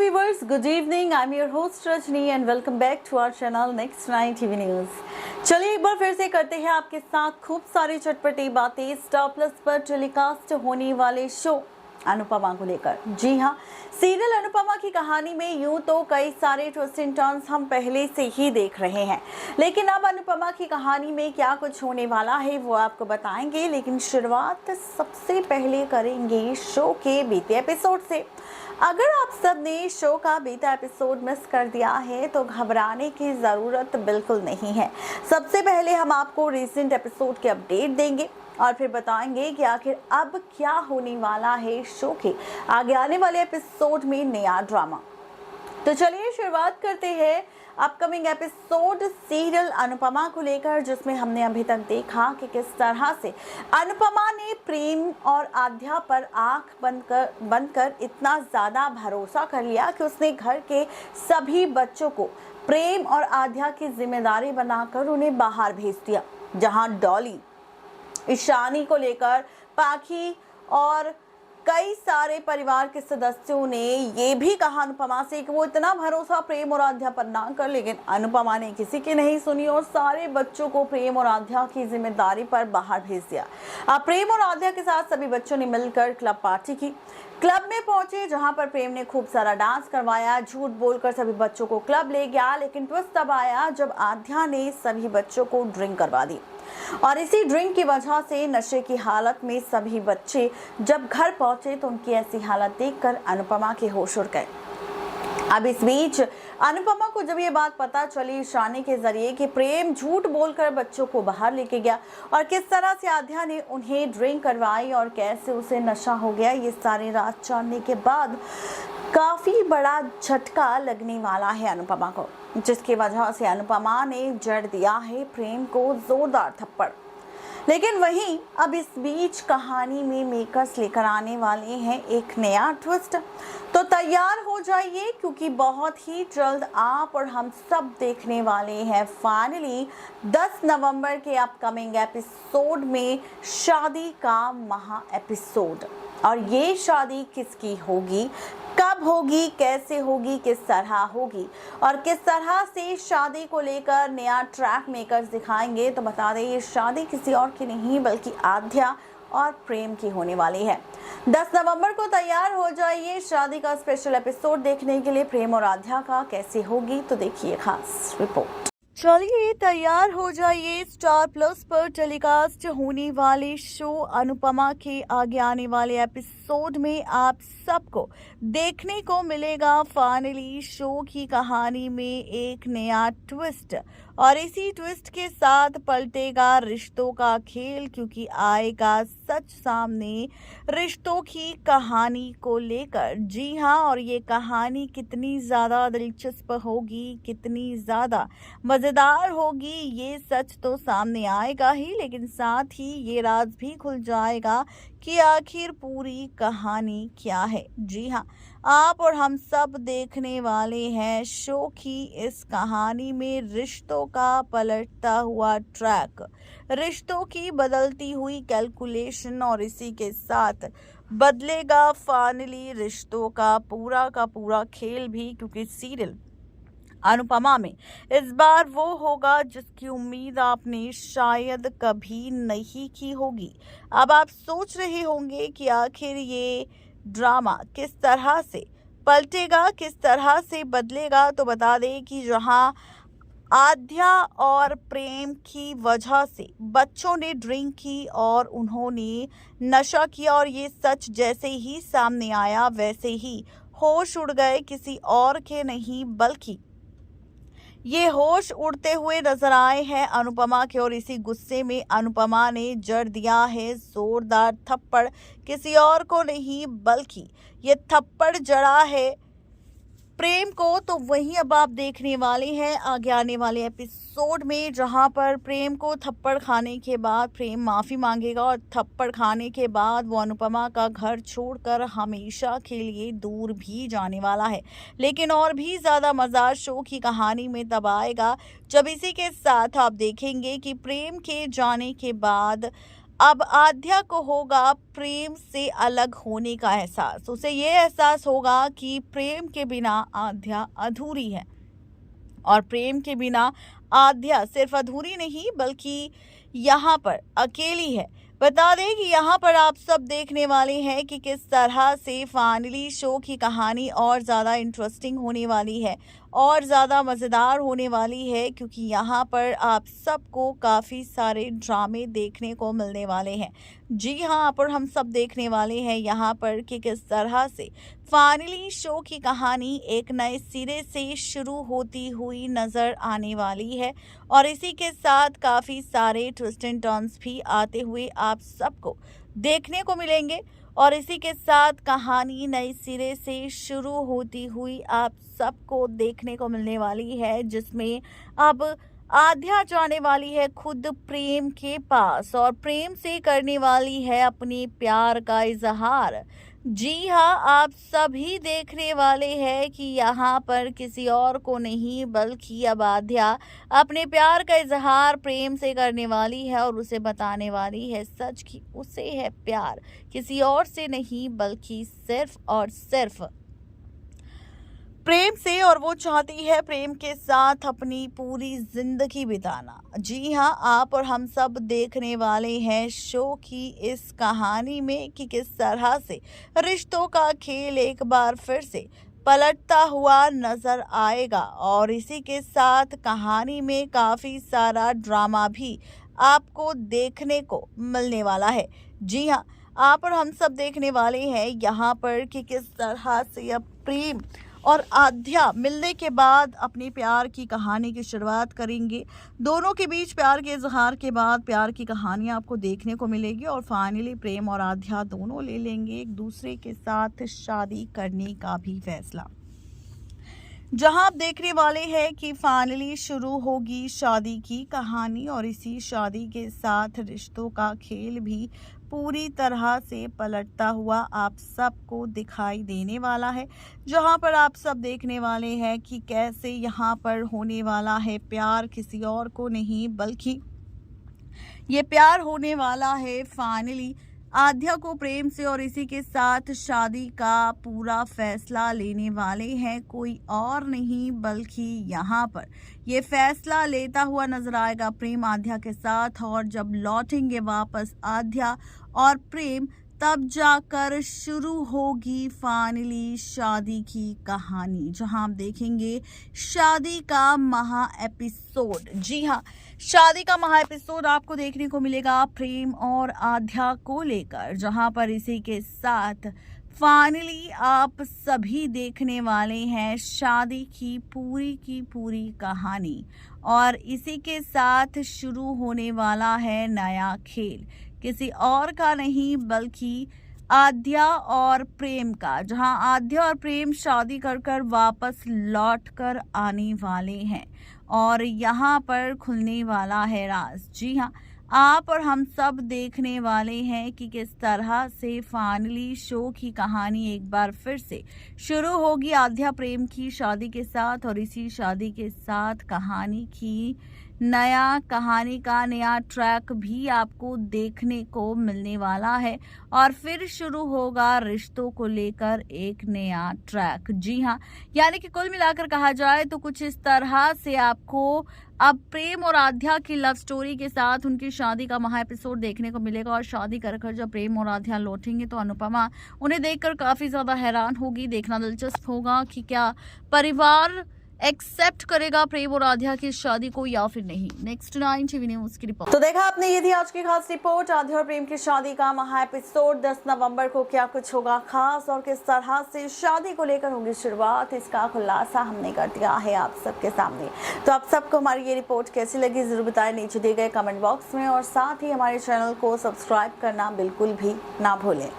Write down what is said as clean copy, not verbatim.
viewers, good evening. I'm your host Rajni and welcome back to our channel Next 9 TV News. चलिए एक बार फिर से करते हैं आपके साथ खूब सारी चटपटी बातें स्टार प्लस पर टेलीकास्ट होने वाले शो अनुपमा को लेकर। जी हाँ, सीरियल अनुपमा की कहानी में यूं तो कई सारे ट्विस्ट एंड टर्न्स हम पहले से ही देख रहे हैं, लेकिन अब अनुपमा की कहानी में क्या कुछ होने वाला है वो आपको बताएंगे। लेकिन शुरुआत सबसे पहले करेंगे शो के बीते एपिसोड से। अगर आप सब ने शो का बीता एपिसोड मिस कर दिया है तो घबराने की ज़रूरत बिल्कुल नहीं है। सबसे पहले हम आपको रिसेंट एपिसोड के अपडेट देंगे और फिर बताएंगे कि आखिर अब क्या होने वाला है शो के आगे आने वाले एपिसोड में नया ड्रामा। तो चलिए शुरुआत करते हैं अपकमिंग एपिसोड सीरियल अनुपमा को लेकर, जिसमें हमने अभी तक देखा कि किस तरह से अनुपमा ने प्रेम और आध्या पर आंख बंद कर इतना ज़्यादा भरोसा कर लिया कि उसने घर के सभी बच्चों को प्रेम और आध्या की जिम्मेदारी बनाकर उन्हें बाहर भेज दिया, जहां डॉली, ईशानी को लेकर पाखी और कई सारे परिवार के सदस्यों ने ये भी कहा अनुपमा से कि वो इतना भरोसा प्रेम और आध्या पर ना कर, लेकिन अनुपमा ने किसी की नहीं सुनी और सारे बच्चों को प्रेम और आध्या की जिम्मेदारी पर बाहर भेज दिया। अब प्रेम और आध्या के साथ सभी बच्चों ने मिलकर क्लब पार्टी की। क्लब में पहुंचे जहां पर प्रेम ने खूब सारा डांस करवाया, झूठ बोलकर सभी बच्चों को क्लब ले गया, लेकिन ट्विस्ट तब आया जब आध्या ने सभी बच्चों को ड्रिंक करवा दी और इसी ड्रिंक की वजह से नशे की हालत में सभी बच्चे जब घर पहुंचे तो उनकी ऐसी हालत देखकर अनुपमा के होश उड़ गए। अब इस बीच अनुपमा को जब ये बात पता चली ईशानी के जरिए कि प्रेम झूठ बोलकर बच्चों को बाहर लेके गया और किस तरह से आध्या ने उन्हें ड्रिंक करवाई और कैसे उसे नशा हो गया, ये सारी रात जानने के बाद काफी बड़ा झटका लगने वाला है अनुपमा को, जिसकी वजह से अनुपमा ने जड़ दिया है प्रेम को जोरदार थप्पड़। लेकिन वहीं अब इस बीच कहानी में मेकर्स लेकर आने वाले हैं एक नया ट्विस्ट, तो तैयार हो जाइए क्योंकि बहुत ही जल्द आप और हम सब देखने वाले हैं फाइनली 10 नवंबर के अपकमिंग एपिसोड में शादी का महा एपिसोड। और ये शादी किसकी होगी, कब होगी, कैसे होगी, किस तरह होगी और किस तरह से शादी को लेकर नया ट्रैक मेकर्स दिखाएंगे। तो बता दें ये शादी किसी और की नहीं बल्कि आध्या और प्रेम की होने वाली है। 10 नवंबर को तैयार हो जाइए शादी का स्पेशल एपिसोड देखने के लिए। प्रेम और आध्या का कैसे होगी तो देखिए खास रिपोर्ट। चलिए तैयार हो जाइए स्टार प्लस पर टेलीकास्ट होने वाले शो अनुपमा के आगे आने वाले एपिसोड में आप सबको देखने को मिलेगा फाइनली शो की कहानी में एक नया ट्विस्ट और इसी ट्विस्ट के साथ पलटेगा रिश्तों का खेल, क्योंकि आएगा सच सामने रिश्तों की कहानी को लेकर। जी हाँ, और ये कहानी कितनी ज़्यादा दिलचस्प होगी, कितनी ज़्यादा मज़ेदार होगी, ये सच तो सामने आएगा ही, लेकिन साथ ही ये राज भी खुल जाएगा कि आखिर पूरी कहानी क्या है। जी हाँ, आप और हम सब देखने वाले हैं शो की इस कहानी में रिश्तों का पलटता हुआ ट्रैक, रिश्तों की बदलती हुई कैलकुलेशन और इसी के साथ बदलेगा फाइनली रिश्तों का पूरा खेल भी, क्योंकि सीरियल अनुपमा में इस बार वो होगा जिसकी उम्मीद आपने शायद कभी नहीं की होगी। अब आप सोच रहे होंगे कि आखिर ये ड्रामा किस तरह से पलटेगा, किस तरह से बदलेगा। तो बता दें कि जहां आध्या और प्रेम की वजह से बच्चों ने ड्रिंक की और उन्होंने नशा किया और ये सच जैसे ही सामने आया वैसे ही होश उड़ गए, किसी और के नहीं बल्कि ये होश उड़ते हुए नजर आए हैं अनुपमा के। और इसी गुस्से में अनुपमा ने जड़ दिया है जोरदार थप्पड़, किसी और को नहीं बल्कि ये थप्पड़ जड़ा है प्रेम को। तो वहीं अब आप देखने वाले हैं आगे आने वाले एपिसोड में, जहां पर प्रेम को थप्पड़ खाने के बाद प्रेम माफ़ी मांगेगा और थप्पड़ खाने के बाद वो अनुपमा का घर छोड़कर हमेशा के लिए दूर भी जाने वाला है। लेकिन और भी ज़्यादा मज़ा शो की कहानी में तब आएगा जब इसी के साथ आप देखेंगे कि प्रेम के जाने के बाद अब आद्या को होगा प्रेम से अलग होने का एहसास। उसे ये एहसास होगा कि प्रेम के बिना आद्या अधूरी है, और प्रेम के बिना आद्या सिर्फ अधूरी नहीं बल्कि यहाँ पर अकेली है। बता दें कि यहाँ पर आप सब देखने वाले हैं कि किस तरह से फाइनली शो की कहानी और ज़्यादा इंटरेस्टिंग होने वाली है और ज़्यादा मज़ेदार होने वाली है, क्योंकि यहाँ पर आप सबको काफ़ी सारे ड्रामे देखने को मिलने वाले हैं। जी हाँ, यहाँ पर हम सब देखने वाले हैं यहाँ पर कि किस तरह से फाइनली शो की कहानी एक नए सिरे से शुरू होती हुई नज़र आने वाली है, और इसी के साथ काफ़ी सारे ट्विस्ट एंड टर्न्स भी आते हुए आप सबको देखने को मिलेंगे। और इसी के साथ कहानी नए सिरे से शुरू होती हुई आप सबको देखने को मिलने वाली है, जिसमें अब आद्या जाने वाली है खुद प्रेम के पास और प्रेम से करने वाली है अपने प्यार का इजहार। जी हाँ, आप सभी देखने वाले हैं कि यहाँ पर किसी और को नहीं बल्कि अब आद्या अपने प्यार का इजहार प्रेम से करने वाली है और उसे बताने वाली है सच कि उसे है प्यार किसी और से नहीं बल्कि सिर्फ और सिर्फ प्रेम से, और वो चाहती है प्रेम के साथ अपनी पूरी जिंदगी बिताना। जी हाँ, आप और हम सब देखने वाले हैं शो की इस कहानी में कि किस तरह से रिश्तों का खेल एक बार फिर से पलटता हुआ नजर आएगा, और इसी के साथ कहानी में काफ़ी सारा ड्रामा भी आपको देखने को मिलने वाला है। जी हाँ, आप और हम सब देखने वाले हैं यहाँ पर कि किस तरह से अब प्रेम और आद्या मिलने के बाद अपनी प्यार की कहानी की शुरुआत करेंगे। दोनों के बीच प्यार के इजहार के बाद प्यार की कहानी आपको देखने को मिलेगी, और फाइनली प्रेम और आद्या दोनों ले लेंगे एक दूसरे के साथ शादी करने का भी फैसला। जहां आप देखने वाले हैं कि फाइनली शुरू होगी शादी की कहानी, और इसी शादी के साथ रिश्तों का खेल भी पूरी तरह से पलटता हुआ आप सबको दिखाई देने वाला है। जहां पर आप सब देखने वाले हैं कि कैसे यहां पर होने वाला है प्यार किसी और को नहीं बल्कि ये प्यार होने वाला है फाइनली आद्या को प्रेम से, और इसी के साथ शादी का पूरा फैसला लेने वाले हैं कोई और नहीं बल्कि यहाँ पर ये फैसला लेता हुआ नजर आएगा प्रेम आद्या के साथ। और जब लौटेंगे वापस आद्या और प्रेम, तब जाकर शुरू होगी फाइनली शादी की कहानी, जहां आप देखेंगे शादी का महा एपिसोड। जी हाँ, शादी का महा एपिसोड आपको देखने को मिलेगा प्रेम और आद्या को लेकर, जहां पर इसी के साथ फाइनली आप सभी देखने वाले हैं शादी की पूरी कहानी, और इसी के साथ शुरू होने वाला है नया खेल किसी और का नहीं बल्कि आद्या और प्रेम का, जहां आद्या और प्रेम शादी कर वापस लौट कर आने वाले हैं, और यहाँ पर खुलने वाला है राज। जी हाँ, आप और हम सब देखने वाले हैं कि किस तरह से फाइनली शो की कहानी एक बार फिर से शुरू होगी आद्या प्रेम की शादी के साथ, और इसी शादी के साथ कहानी का नया ट्रैक भी आपको देखने को मिलने वाला है, और फिर शुरू होगा रिश्तों को लेकर एक नया ट्रैक। जी हाँ, यानी कि कुल मिलाकर कहा जाए तो कुछ इस तरह से आपको अब प्रेम और आद्या की लव स्टोरी के साथ उनकी शादी का महा एपिसोड देखने को मिलेगा। और शादी कर जब प्रेम और आद्या लौटेंगे तो अनुपमा उन्हें देखकर काफी ज्यादा हैरान होगी। देखना दिलचस्प होगा कि क्या परिवार एक्सेप्ट करेगा प्रेम और आद्या की शादी को या फिर नहीं। नेक्स्ट 9 टीवी न्यूज की रिपोर्ट। तो देखा आपने, ये थी आज की खास रिपोर्ट। आद्या और प्रेम की शादी का महा एपिसोड 10 नवंबर को क्या कुछ होगा खास और किस तरह से शादी को लेकर होगी शुरुआत, इसका खुलासा हमने कर दिया है आप सबके सामने। तो आप सबको हमारी ये रिपोर्ट कैसी लगी जरूर बताएं नीचे दिए गए कमेंट बॉक्स में, और साथ ही हमारे चैनल को सब्सक्राइब करना बिल्कुल भी ना भूलें।